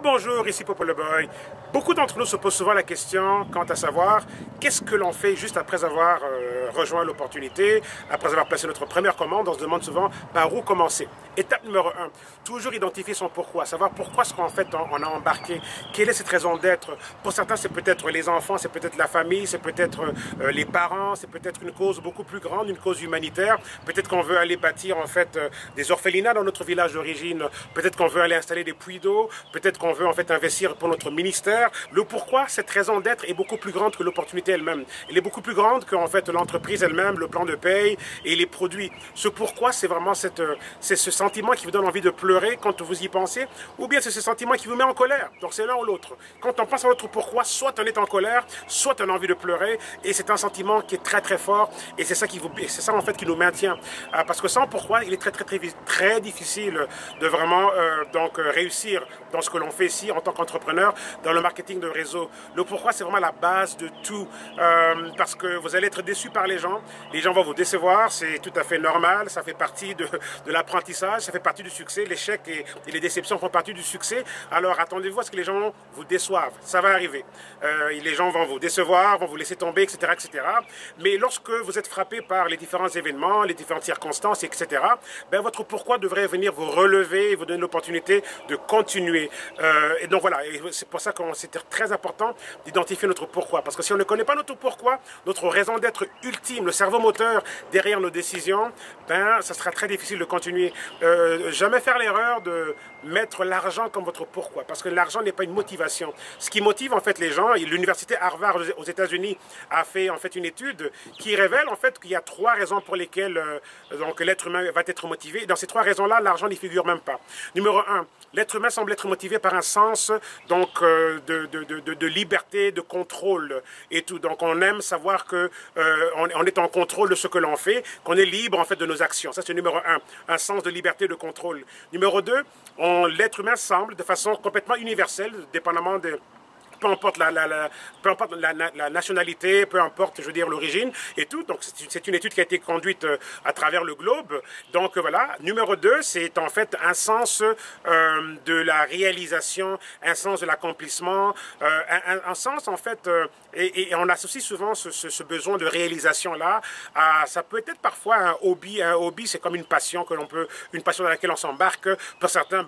Rebonjour, ici Popo le Boy. Beaucoup d'entre nous se posent souvent la question quant à savoir qu'est-ce que l'on fait juste après avoir rejoint l'opportunité, après avoir placé notre première commande. On se demande souvent par où commencer. Étape numéro 1, toujours identifier son pourquoi, savoir pourquoi ce qu'en fait on a embarqué, quelle est cette raison d'être. Pour certains, c'est peut-être les enfants, c'est peut-être la famille, c'est peut-être les parents, c'est peut-être une cause beaucoup plus grande, une cause humanitaire. Peut-être qu'on veut aller bâtir en fait des orphelinats dans notre village d'origine, peut-être qu'on veut aller installer des puits d'eau, peut-être qu'on veut en fait investir pour notre ministère. Le pourquoi, cette raison d'être est beaucoup plus grande que l'opportunité elle-même. Elle est beaucoup plus grande que en fait l'entreprise elle-même, le plan de paye et les produits. Ce pourquoi, c'est vraiment c'est ce sentiment qui vous donne envie de pleurer quand vous y pensez, ou bien c'est ce sentiment qui vous met en colère. Donc c'est l'un ou l'autre. Quand on pense à notre pourquoi, soit on est en colère, soit on a envie de pleurer, et c'est un sentiment qui est très très fort, et c'est ça c'est ça en fait qui nous maintient. Parce que sans pourquoi, il est très difficile de vraiment réussir dans ce que l'on fait ici en tant qu'entrepreneur, dans le marketing de réseau. Le pourquoi, c'est vraiment la base de tout, parce que vous allez être déçu par les gens vont vous décevoir, c'est tout à fait normal, ça fait partie de l'apprentissage, ça fait partie du succès, l'échec et les déceptions font partie du succès. Alors attendez-vous à ce que les gens vous déçoivent, ça va arriver. Les gens vont vous décevoir, vont vous laisser tomber, etc., etc. Mais lorsque vous êtes frappé par les différents événements, les différentes circonstances, etc., ben votre pourquoi devrait venir vous relever et vous donner l'opportunité de continuer. Et donc voilà, c'est pour ça que c'est très important d'identifier notre pourquoi. Parce que si on ne connaît pas notre pourquoi, notre raison d'être ultime, le cerveau moteur derrière nos décisions, ben ça sera très difficile de continuer. Jamais faire l'erreur de mettre l'argent comme votre pourquoi. Parce que l'argent n'est pas une motivation. Ce qui motive en fait les gens, l'université Harvard aux États-Unis a fait en fait une étude qui révèle en fait qu'il y a 3 raisons pour lesquelles l'être humain va être motivé. Et dans ces 3 raisons-là, l'argent n'y figure même pas. Numéro 1, l'être humain semble être motivé par un sens de liberté, de contrôle et tout. Donc on aime savoir que on est en contrôle de ce que l'on fait, qu'on est libre en fait de nos actions. Ça c'est numéro 1, un sens de liberté, de contrôle. Numéro 2, l'être humain semble de façon complètement universelle, dépendamment de peu importe la nationalité, peu importe, je veux dire, l'origine et tout. Donc, c'est une étude qui a été conduite à travers le globe. Donc, voilà. Numéro 2, c'est en fait un sens de la réalisation, un sens de l'accomplissement, un sens, en fait, et on associe souvent ce besoin de réalisation-là à, ça peut être parfois un hobby. Un hobby, c'est comme une passion une passion dans laquelle on s'embarque. Pour certains,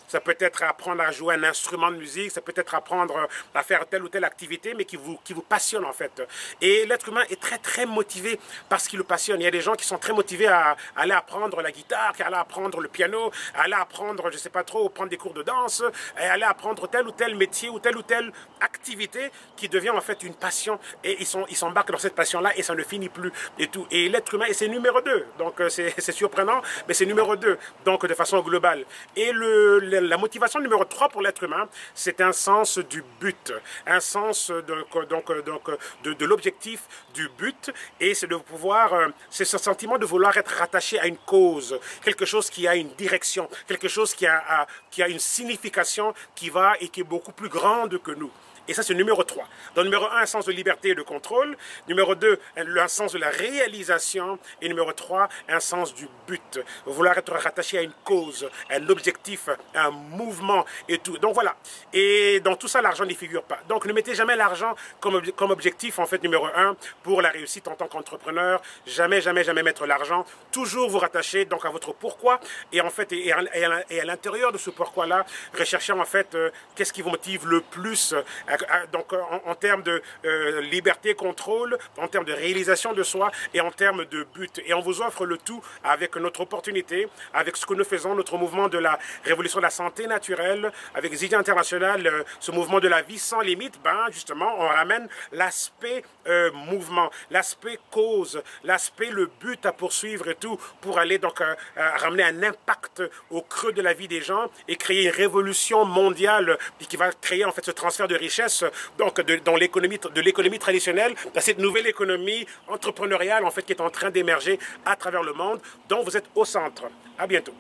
ça peut être apprendre à jouer un instrument de musique, ça peut être apprendre à faire telle ou telle activité, mais qui vous passionne en fait. Et l'être humain est très motivé par ce qui le passionne. Il y a des gens qui sont très motivés à aller apprendre la guitare, à aller apprendre le piano, à aller apprendre, je sais pas trop, prendre des cours de danse, à aller apprendre tel ou tel métier ou telle activité qui devient en fait une passion. Et ils s'embarquent dans cette passion-là et ça ne finit plus et tout. Et l'être humain, et c'est numéro 2. Donc c'est surprenant, mais c'est numéro 2. Donc de façon globale. Et la motivation numéro 3 pour l'être humain, c'est un sens du but, un sens de l'objectif, du but, et c'est de pouvoir, c'est ce sentiment de vouloir être rattaché à une cause, quelque chose qui a une direction, quelque chose qui a une signification qui va et qui est beaucoup plus grande que nous. Et ça, c'est numéro 3. Donc, numéro 1, un sens de liberté et de contrôle. Numéro 2, un sens de la réalisation. Et numéro 3, un sens du but. Vouloir être rattaché à une cause, un objectif, un mouvement et tout. Donc, voilà. Et dans tout ça, l'argent n'y figure pas. Donc, ne mettez jamais l'argent comme objectif, en fait, numéro 1, pour la réussite en tant qu'entrepreneur. Jamais mettre l'argent. Toujours vous rattacher, donc, à votre pourquoi. Et en fait, et à l'intérieur de ce pourquoi-là, rechercher, en fait, qu'est-ce qui vous motive le plus, donc en termes de liberté, contrôle, en termes de réalisation de soi et en termes de but. Et on vous offre le tout avec notre opportunité, avec ce que nous faisons, notre mouvement de la révolution de la santé naturelle, avec Zidja International, ce mouvement de la vie sans limite, justement, on ramène l'aspect mouvement, l'aspect cause, l'aspect le but à poursuivre et tout, pour aller donc ramener un impact au creux de la vie des gens et créer une révolution mondiale qui va créer en fait ce transfert de richesse donc dans l'économie traditionnelle, dans cette nouvelle économie entrepreneuriale en fait qui est en train d'émerger à travers le monde, dont vous êtes au centre. À bientôt.